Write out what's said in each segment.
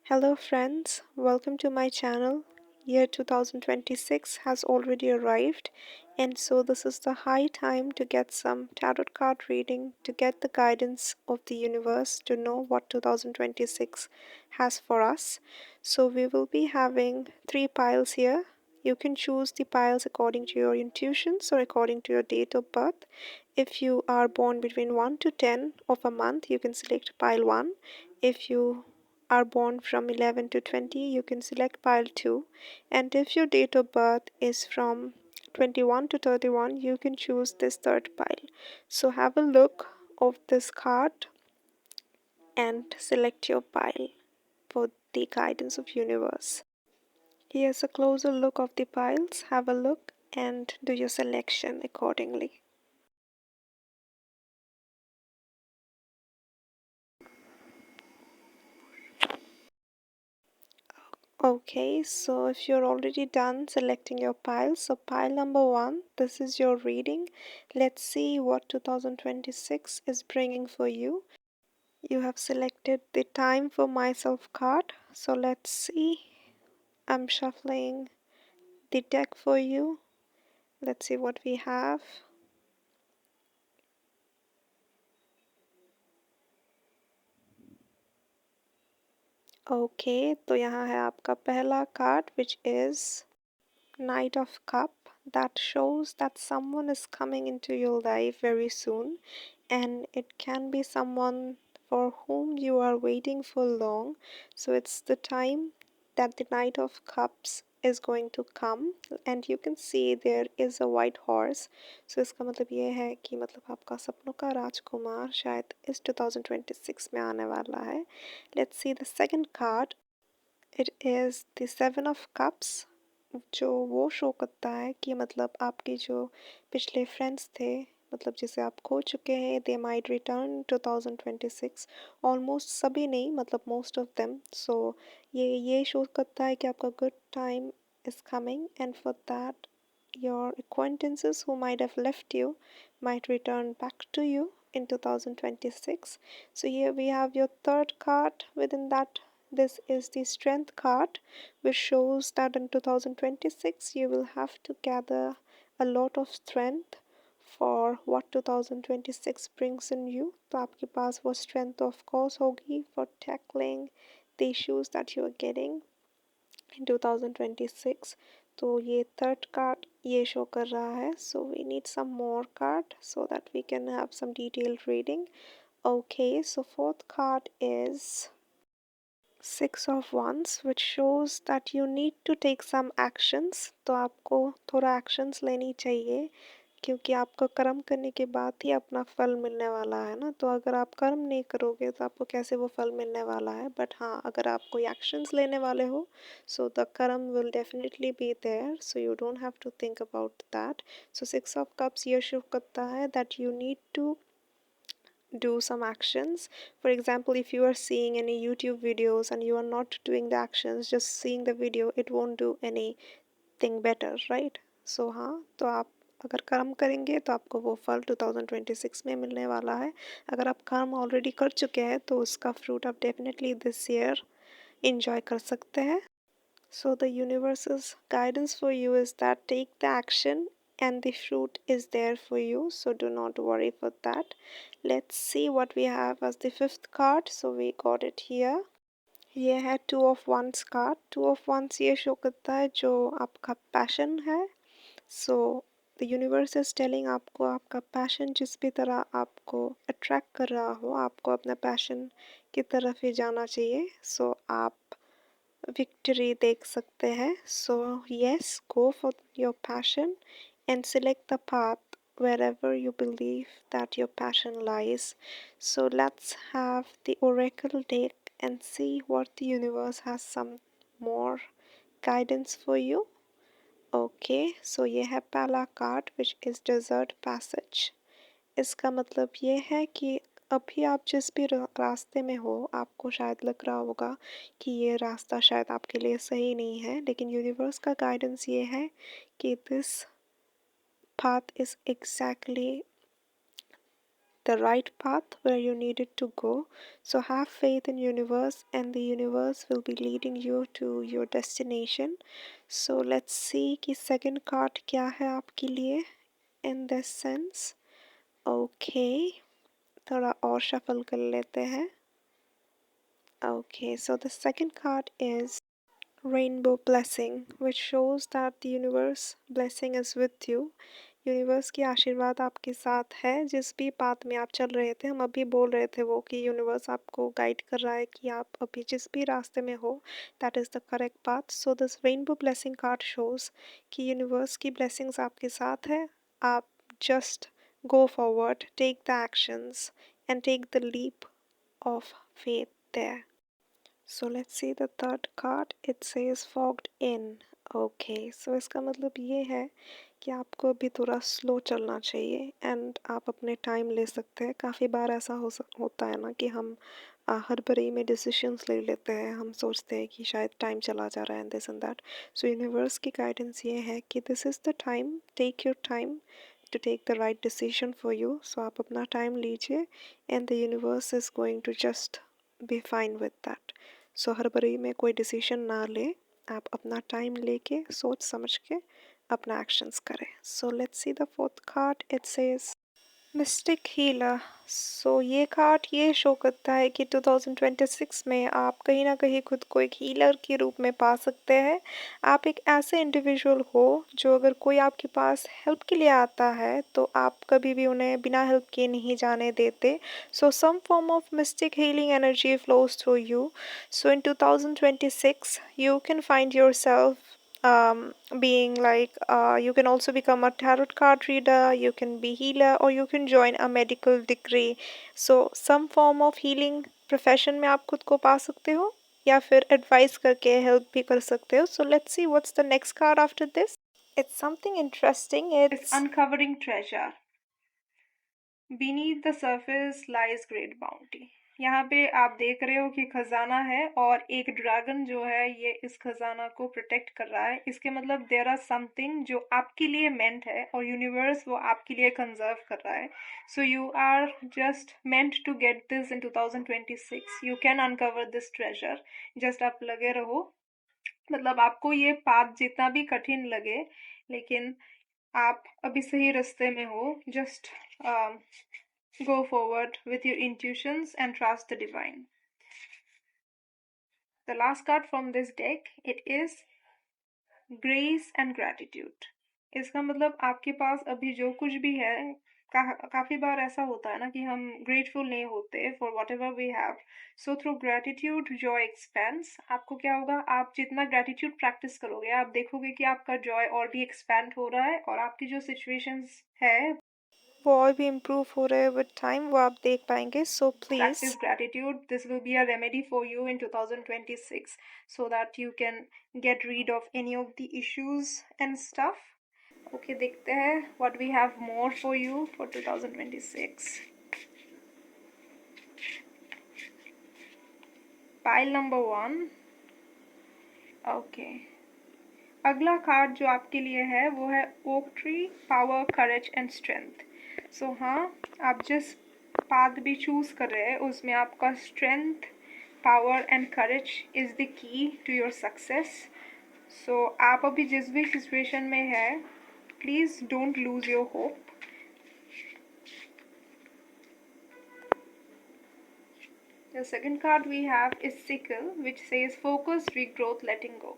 Hello, friends. Welcome to my channel. Year 2026 has already arrived, and so this is the high time to get some tarot card reading to get the guidance of the universe to know what 2026 has for us. So, we will be having three piles here. You can choose the piles according to your intuitions or according to your date of birth. If you are born between 1 to 10 of a month, you can select pile 1. If you are born from 11 to 20, you can select pile 2. And if your date of birth is from 21 to 31, you can choose this third pile. So have a look of this card and select your pile for the guidance of universe. Here's a closer look of the piles. Have a look and do your selection accordingly. Okay, so if you're already done selecting your pile, so pile number 1, this is your reading. Let's see what 2026 is bringing for you. You have selected the Time for Myself card, so let's see. I'm shuffling the deck for you. Let's see what we have. Okay, तो यहाँ है आपका पहला card which is Knight of Cup. That shows that someone is coming into your life very soon, and it can be someone for whom you are waiting for long. So it's the time that the Knight of Cups is going to come, and you can see there is a white horse. So इसका मतलब ये है कि मतलब आपका सपनों का राजकुमार शायद इस 2026 में आने वाला है. Let's see the second card. It is the Seven of Cups, जो वो शो करता है कि मतलब आपके जो पिछले फ्रेंड्स थे, मतलब जिसे आप खो चुके हैं, दे माइट रिटर्न 2026. ऑलमोस्ट सभी नहीं, मतलब मोस्ट ऑफ देम. सो ये शो करता है कि आपका good time is coming, and for that your acquaintances who might have left you might return back to you in 2026. So here we have your third card within that. This is the Strength card, which shows that in 2026 you will have to gather a lot of strength for what 2026 brings in you. तो आपके पास वो strength of course होगी for tackling the issues that you are getting in 2026. तो ये third card ये show कर रहा है. So we need some more card so that we can have some detailed reading. Okay, so fourth card is Six of Wands, which shows that you need to take some actions. तो आपको थोड़ा actions लेनी चाहिए, क्योंकि आपको कर्म करने के बाद ही अपना फल मिलने वाला है ना. तो अगर आप कर्म नहीं करोगे तो आपको कैसे वो फल मिलने वाला है. बट हाँ, अगर आप कोई एक्शंस लेने वाले हो, so the karma will definitely be there, so you don't have to think about that. So six of cups ये शो करता है that you need to do some actions. For example, if you are seeing any YouTube videos and you are not doing the actions, just seeing the video, it won't do anything better, right? So हाँ, तो आप अगर कर्म करेंगे तो आपको वो फल 2026 में मिलने वाला है. अगर आप कर्म ऑलरेडी कर चुके हैं तो उसका फ्रूट आप डेफिनेटली दिस ईयर enjoy कर सकते हैं. So the universe's guidance for you is that take the action and the fruit is there for you. So do not worry for that. Let's see what we have as the fifth card. So we got it here. ये है Two of Wands card. Two of Wands ये show करता है जो आपका passion है. So the universe is telling आपको आपका passion जिस भी तरह आपको attract कर रहा हो, आपको अपना passion की तरफ ही जाना चाहिए. So आप victory देख सकते हैं. So yes, go for your passion and select the path wherever you believe that your passion lies. So let's have the oracle deck and see what the universe has some more guidance for you. Okay, so ये है पहला card which is desert passage. इसका मतलब ये है कि अभी आप जिस भी रास्ते में हो, आपको शायद लग रहा होगा कि ये रास्ता शायद आपके लिए सही नहीं है, लेकिन यूनिवर्स का गाइडेंस ये है कि this path is exactly the right path where you needed to go. So have faith in universe and the universe will be leading you to your destination. So let's see कि second card क्या है आपके लिए in this sense. Okay, थोड़ा और shuffle कर लेते हैं. Okay, so the second card is Rainbow Blessing, which shows that the universe blessing is with you. Universe की आशीर्वाद आपके साथ है जिस भी पाथ में आप चल रहे थे. हम अभी बोल रहे थे वो कि यूनिवर्स आपको गाइड कर रहा है कि आप अभी जिस भी रास्ते में हो that is the correct path. So this rainbow blessing card shows कि यूनिवर्स की ब्लेसिंग्स आपके साथ है. आप just go forward, take the actions and take the leap of faith there. So let's see the third card. It says fogged in. Okay, so इसका मतलब ये है कि आपको अभी थोड़ा स्लो चलना चाहिए एंड आप अपने टाइम ले सकते हैं. काफ़ी बार ऐसा होता है ना कि हम हड़बड़ी में डिसीजंस ले लेते हैं. हम सोचते हैं कि शायद टाइम चला जा रहा है and this and that. So universe की गाइडेंस ये है कि this is the time, take your time to take the right decision for you. So आप अपना टाइम लीजिए and the universe is going to just be fine with that. So हड़बड़ी में कोई डिसीजन ना ले, आप अपना टाइम लेके सोच समझ के अपना एक्शंस करें. So let's see the fourth card. It says mystic healer. So ये कार्ड ये शो करता है कि 2026 में आप कहीं ना कहीं खुद को एक हीलर के रूप में पा सकते हैं. आप एक ऐसे इंडिविजुअल हो जो अगर कोई आपके पास हेल्प के लिए आता है तो आप कभी भी उन्हें बिना हेल्प के नहीं जाने देते. So some form of mystic healing energy flows through you. So in 2026 you can find yourself being like you can also become a tarot card reader, you can be healer, or you can join a medical degree. So some form of healing profession में आप खुद को पा सकते हो या फिर advice करके हेल्प भी कर सकते हो. So let's see what's the next card after this. It's something interesting. It's uncovering treasure. Beneath the surface lies great bounty. यहाँ पे आप देख रहे हो कि खजाना है और एक ड्रैगन जो है ये इस खजाना को प्रोटेक्ट कर रहा है. इसके मतलब देयर आर समथिंग जो आपके लिए मेंट है और यूनिवर्स वो आपके लिए कंजर्व कर रहा है. So you are just meant to get this in 2026. You can uncover this treasure. Just आप लगे रहो. मतलब आपको ये पाथ जितना भी कठिन लगे लेकिन आप अभी सही रास्ते में हो. Just go forward with your intuitions and trust the divine. The last card from this deck, it is grace and gratitude. इसका मतलब आपके पास अभी जो कुछ भी है काफ़ी बार ऐसा होता है ना कि हम ग्रेटफुल नहीं होते for whatever we have. So through gratitude joy expands. आपको क्या होगा, आप जितना ग्रेटिट्यूड प्रैक्टिस करोगे आप देखोगे कि आपका जॉय और भी एक्सपेंड हो रहा है और आपकी जो सिचुएशंस है वो और भी इम्प्रूव हो रहे हैं विद टाइम, वो आप देख पाएंगे. So please practice gratitude. This will be a remedy for you in 2026 so that you can get rid of any of the issues and stuff. Okay, देखते हैं what we have more for you for 2026. Pile number 1. Okay. अगला card जो आपके लिए है वो है oak tree, power, courage and strength. So हाँ, आप जिस पाथ भी चूज कर रहे हैं उसमें आपका strength, power and courage is the key to your success. So आप अभी जिस भी सिचुएशन में है please don't lose your hope. The second card we have is sickle, which says focus, regrowth, letting go.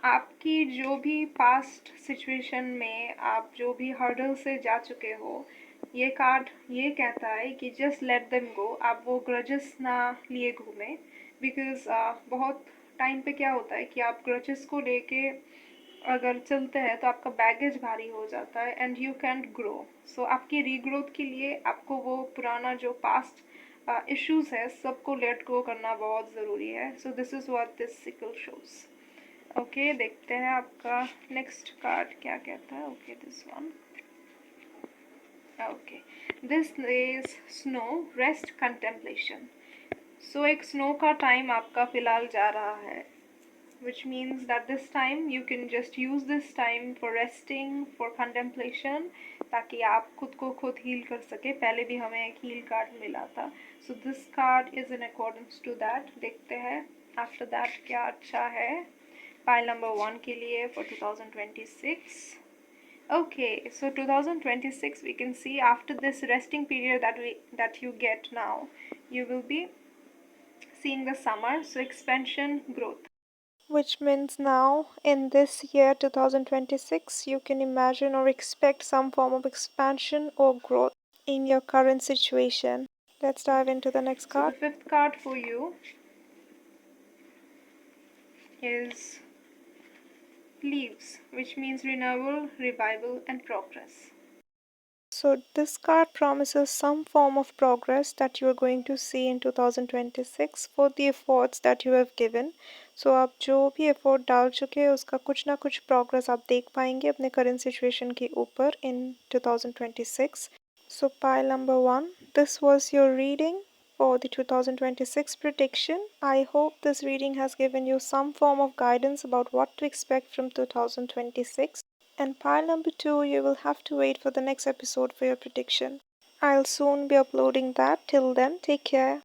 आपकी जो भी पास्ट सिचुएशन में आप जो भी हर्डल से जा चुके हो, ये कार्ड ये कहता है कि जस्ट लेट देम गो. आप वो ग्रजेस ना लिए घूमें. बिकॉज बहुत टाइम पे क्या होता है कि आप ग्रजेस को लेके अगर चलते हैं तो आपका बैगेज भारी हो जाता है एंड यू कैंट ग्रो. सो आपकी रीग्रोथ के लिए आपको वो पुराना जो पास्ट इश्यूज है सबको लेट गो करना बहुत ज़रूरी है. So this is what this sickle shows. Okay, देखते हैं आपका नेक्स्ट कार्ड क्या कहता है. Okay, this one. Okay, this is snow, rest, contemplation. So एक स्नो का टाइम आपका फिलहाल जा रहा है. which means that this time you can just use this time for resting, for contemplation, ताकि आप खुद को खुद heal कर सके. पहले भी हमें एक heal card मिला था. So this card is in accordance to that. देखते हैं after that क्या अच्छा है pile number 1 के लिए for 2026. Okay, so 2026 we can see after this resting period that you get now, you will be seeing the summer, so expansion, growth. Which means now in this year 2026 you can imagine or expect some form of expansion or growth in your current situation. Let's dive into the next card. So the fifth card for you is leaves, which means renewal, revival, and progress. So this card promises some form of progress that you are going to see in 2026 for the efforts that you have given. So आप जो भी effort डाल चुके हैं उसका कुछ ना कुछ progress आप देख पाएंगे अपने current situation के ऊपर in 2026. So pile number 1, this was your reading for the 2026 prediction. I hope this reading has given you some form of guidance about what to expect from 2026. And pile number 2, you will have to wait for the next episode for your prediction. I'll soon be uploading that. Till then, take care.